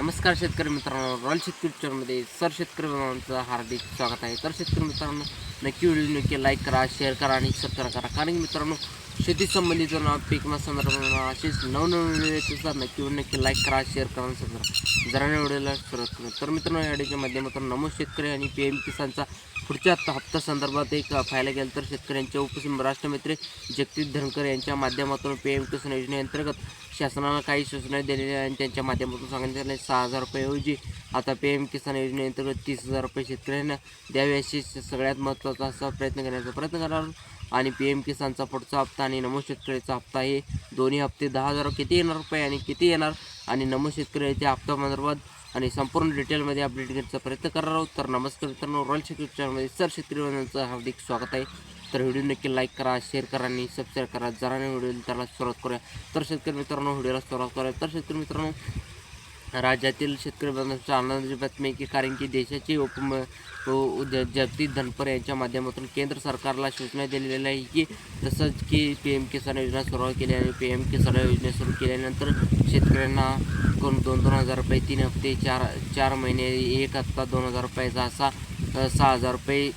नमस्कार शेतकरी मित्रांनो, रॉयल शेतकरी चॅनलमध्ये शेतकरी मित्रांचं हार्दिक स्वागत आहे. तर शेतकरी मित्रांनो, नक्की व्हिडिओ नक्की लाईक करा, शेअर करा आणि सबस्क्राईब करा. कारण मित्रांनो, शेती संबंधित पीक संदर्भात असेच नवनवीन व्हिडिओ नक्की लाईक करा, शेअर करा आणि सबस्क्राईब जरा व्हिडिओला सुरुवात करू. तर मित्रांनो, या व्हिडिओच्या माध्यमातून नमो शेतकरी आणि PM किसानचा पुढच्या हप्ता संदर्भात एक पाहायला गेलं तर शेतकऱ्यांच्या राष्ट्रमित्र जगदीप धनकर यांच्या माध्यमातून PM किसान योजनेअंतर्गत शासनानं काही सूचना दिलेल्या आणि त्यांच्या माध्यमातून सांगितले 6,000 रुपये आता PM किसान योजनेअंतर्गत 30,000 रुपये शेतकऱ्यांना द्यावे अशी सगळ्यात महत्त्वाचा असा प्रयत्न करणार. आणि PM किसानचा पुढचा हप्ता आणि नमो शेतकरीचा हप्ता हे दोन्ही हप्ते 10,000 किती येणार रुपये आणि किती येणार आणि नमो शेतकऱ्याच्या हप्त्यासंदर्भात आणि संपूर्ण डिटेलमध्ये अपडेट घेण्याचा प्रयत्न करणार आहोत. तर नमस्कार मित्रांनो, रॉयल शेतकरी चॅनलमध्ये शेतकरी बंधूंचं हार्दिक स्वागत आहे. तर व्हिडिओ नक्की लाईक करा, शेअर करा आणि सबस्क्राईब करा. जरा व्हिडिओ त्याला सुरुवात करूया. तर शेतकरी मित्रांनो, व्हिडिओला सुरुवात करूया. तर शेतकरी मित्रांनो, राज्यातील शेतकरी बंधूंच्या आनंदाची बातमी की कारण की देशाचे जगदीप धनकर यांच्या माध्यमातून केंद्र सरकारला सूचना दिलेल्या आहे की तसंच की PM किसान योजना सुरू केली आणि PM किसान योजना सुरू केल्यानंतर शेतकऱ्यांना 2,000 रुपये 3 हप्ते 4 महिने एक हप्ता 2,000 रुपयाचा असा 6,000 रुपये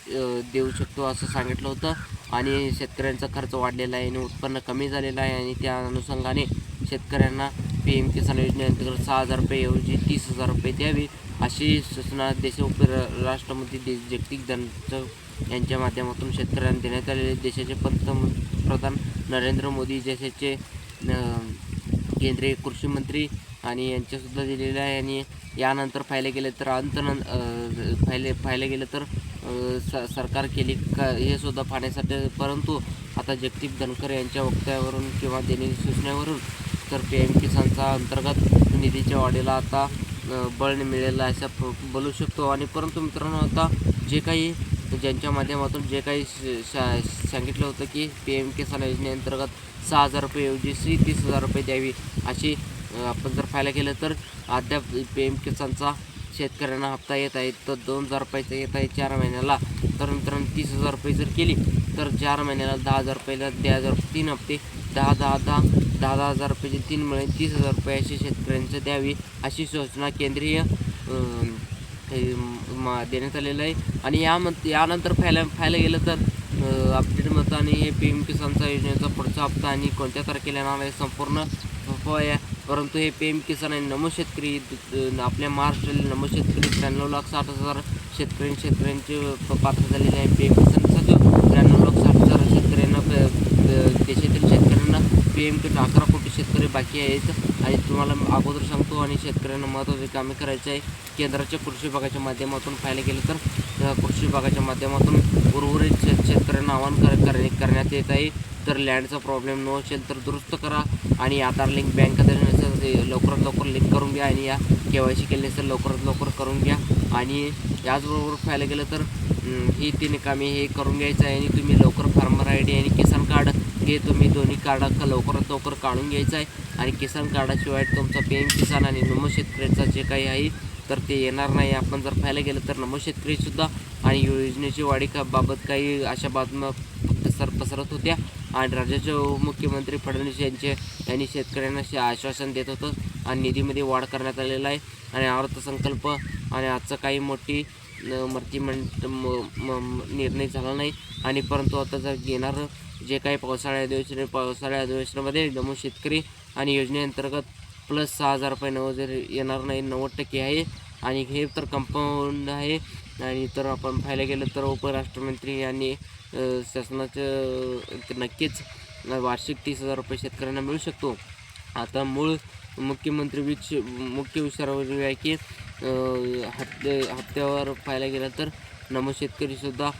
देऊ शकतो असं सांगितलं होतं. आणि शेतकऱ्यांचा खर्च वाढलेला आहे आणि उत्पन्न कमी झालेलं आहे आणि त्या अनुषंगाने शेतकऱ्यांना PM किसान योजनेअंतर्गत 6,000 रुपये ऐवजी 30,000 रुपये द्यावे अशी सूचना राष्ट्रपती जगदीप धनकर यांच्या माध्यमातून शेतकऱ्यांना देण्यात आलेले. देशाचे पंतप्रधान नरेंद्र मोदी देशाचे केंद्रीय कृषी मंत्री आणि यांच्यासुद्धा दिलेलं आहे. आणि यानंतर पाहायला गेलं तर सरकार केली का हे सुद्धा पाहण्यासाठी, परंतु आता जगदीप धनकर यांच्या वक्तव्यावरून किंवा दिलेल्या सूचनेवरून तर PM किसानचा अंतर्गत निधीच्या वाढीला आता बळ मिळेल असं बोलू शकतो. आणि परंतु मित्रांनो, आता जे काही ज्यांच्या माध्यमातून जे काही सांगितलं होतं की PM किसान योजनेअंतर्गत 6,000 रुपये ऐवजी 30,000 रुपये द्यावी अशी आपण जर पाहायला गेलं तर अद्याप PM किसानचा शेतकऱ्यांना हप्ता येत आहे तर 2,000 रुपयाचा येत आहे 4 महिन्याला. तर मित्रांनो, 30,000 रुपये जर केली तर 4 महिन्याला 10,000 रुपयाला 3 हप्ते 10,000 रुपयाचे 3 मिळेल 30,000 रुपये अशी शेतकऱ्यांचं द्यावी अशी सूचना केंद्रीय देण्यात आलेलं आहे. आणि यानंतर पाहायला गेलं तर अपडेट मतं आणि हे PM किसानचा योजनेचा पुढचा हप्ता आणि कोणत्या तारखेला येणार आहे संपूर्ण आहे. परंतु हे PM किसान आणि नमो शेतकरी आपल्या महाराष्ट्रातील नमो शेतकरी 93,60,000 शेतकऱ्यांचे पात्र झालेले आहे. PM किसानचा जो 93,60,000 शेतकऱ्यांना देशातील शेतकऱ्यांना PM किट 11 कोटी शेतकरी बाकी आहेत. आणि तुम्हाला अगोदर सांगतो आणि शेतकऱ्यांना महत्त्वाची कामे करायची आहे. केंद्राच्या कृषी विभागाच्या माध्यमातून पाहायला गेलं तर कृषी विभागाच्या माध्यमातून उर्वरित शेतकऱ्यांना आवाहन करण्यात येत आहे. तर लँडचा प्रॉब्लेम न असेल तर दुरुस्त करा आणि आधार लिंक बँक खात्याने लवकरात लवकर लिंक करून घ्या आणि या KYC केले असेल लवकरात लवकर करून घ्या. आणि याचबरोबर पाहायला गेलं तर ही 3 कामे हे करून घ्यायचं आहे. आणि तुम्ही लवकर फार्मर ID आणि किसान कार्ड हे तुम्ही दोन्ही कार्ड लवकरात लवकर काढून घ्यायचं आहे. आणि किसान कार्डाशिवाय तुमचा PM किसान आणि नमो शेतकऱ्याचा जे काही आहे तर ते येणार नाही. आपण जर पाहायला गेलं तर नमो शेतकरीसुद्धा आणि योजनेची वाढी बाबत काही अशा बातम्या पसरत होत्या. आणि राज्याचे मुख्यमंत्री फडणवीस यांनी शेतकऱ्यांना आश्वासन देत होतं आणि निधीमध्ये वाढ करण्यात आलेला आहे. आणि अर्थसंकल्प आणि आजचा काही मोठी निर्णय झाला नाही. आणि परंतु आता जर येणारं जे काही पावसाळ्या अधिवेशनामध्ये नमो शेतकरी आणि योजनेअंतर्गत प्लस 6,000 रुपये येणार नाही 90% आहे. आणि हे तर कंपाऊंड आहे. आणि तर आपण पाहायला गेलं तर उपराष्ट्रमंत्री यांनी शासनाचं नक्कीच वार्षिक 30,000 रुपये शेतकऱ्यांना मिळू शकतो. आता मुख्य विचारावर आहे की हप्त्यावर पाहायला गेलं तर नमो शेतकरीसुद्धा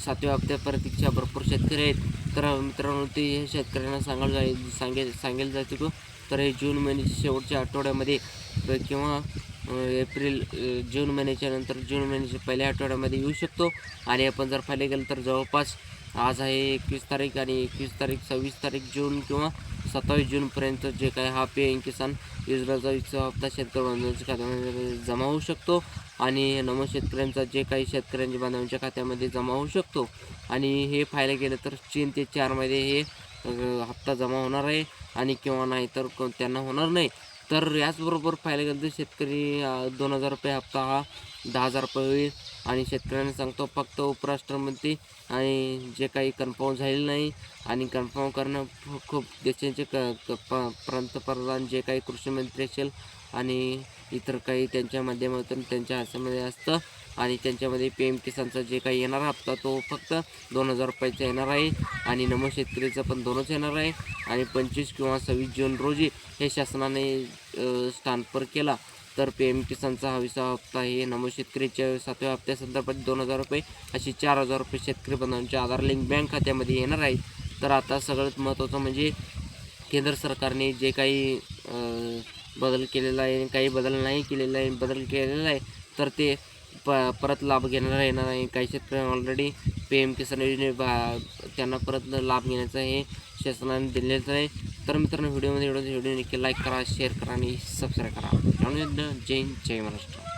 7व्या हप्त्या प्रतीक्षा भरपूर शेतकरी आहेत. तर मित्रांनो, ते हे शेतकऱ्यांना सांगेल जायचं तर हे जून महिन्याच्या शेवटच्या आठवड्यामध्ये किंवा जून महिन्याच्या नंतर जून महिन्याच्या पहिल्या आठवड्यामध्ये येऊ शकतो. आणि आपण जर पाहायला गेलं तर जवळपास आज आहे 21 तारीख आणि 21 तारीख 26 तारीख जून किंवा 27 जूनपर्यंत जे काही हा PM किसान योजनेचा हप्ता शेतकरी बांधवांच्या खात्यामध्ये जमा होऊ शकतो. आणि नमो शेतकऱ्यांचा जे काही शेतकऱ्यांच्या बांधवांच्या खात्यामध्ये जमा होऊ शकतो. आणि हे पाहायला गेलं तर 3 ते 4 मध्ये हे हप्ता जमा होणार आहे आणि किंवा नाही तर त्यांना होणार नाही. तर याचबरोबर पाहायला गेलं तर शेतकरी 2,000 रुपये हप्ता हा 10,000 रुपये होईल. आणि शेतकऱ्यांना सांगतो फक्त उपराष्ट्रपती आणि जे काही कन्फर्म झालेलं नाही आणि कन्फर्म करणं खूप देशाचे पंतप्रधान जे काही कृषी मंत्री असेल आणि इतर काही त्यांच्या माध्यमातून त्यांच्या हातामध्ये असतं आणि त्यांच्यामध्ये PM किसानचा जे काही येणारा हप्ता तो फक्त 2,000 रुपयाचा येणार आहे आणि नमो शेतकरीचा पण 2च येणार आहे. आणि 25 किंवा 26 जून रोजी हे शासनाने स्थानपर केला तर PM किसानचा हा 20वा हप्ता हे नमो शेतकरीच्या 7व्या हप्त्यासंदर्भात 2,000 रुपये अशी 4,000 रुपये शेतकरी बांधवांच्या आधार लिंक बँक खात्यामध्ये येणार आहेत. तर आता सगळ्यात महत्त्वाचं म्हणजे केंद्र सरकारने जे काही बदल केलेला आहे, काही बदल नाही केलेला आहे, बदल केलेला आहे तर ते परत लाभ घेणारा येणार आहे. काही शेतकरी ऑलरेडी PM किसान योजने त्यांना परत लाभ घेण्याचं हे शासनाने दिलेलं आहे. तर मित्रांनो व्हिडिओ नक्की लाईक करा, शेअर करा आणि सबस्क्राईब करा. जय हिंद, जय महाराष्ट्र.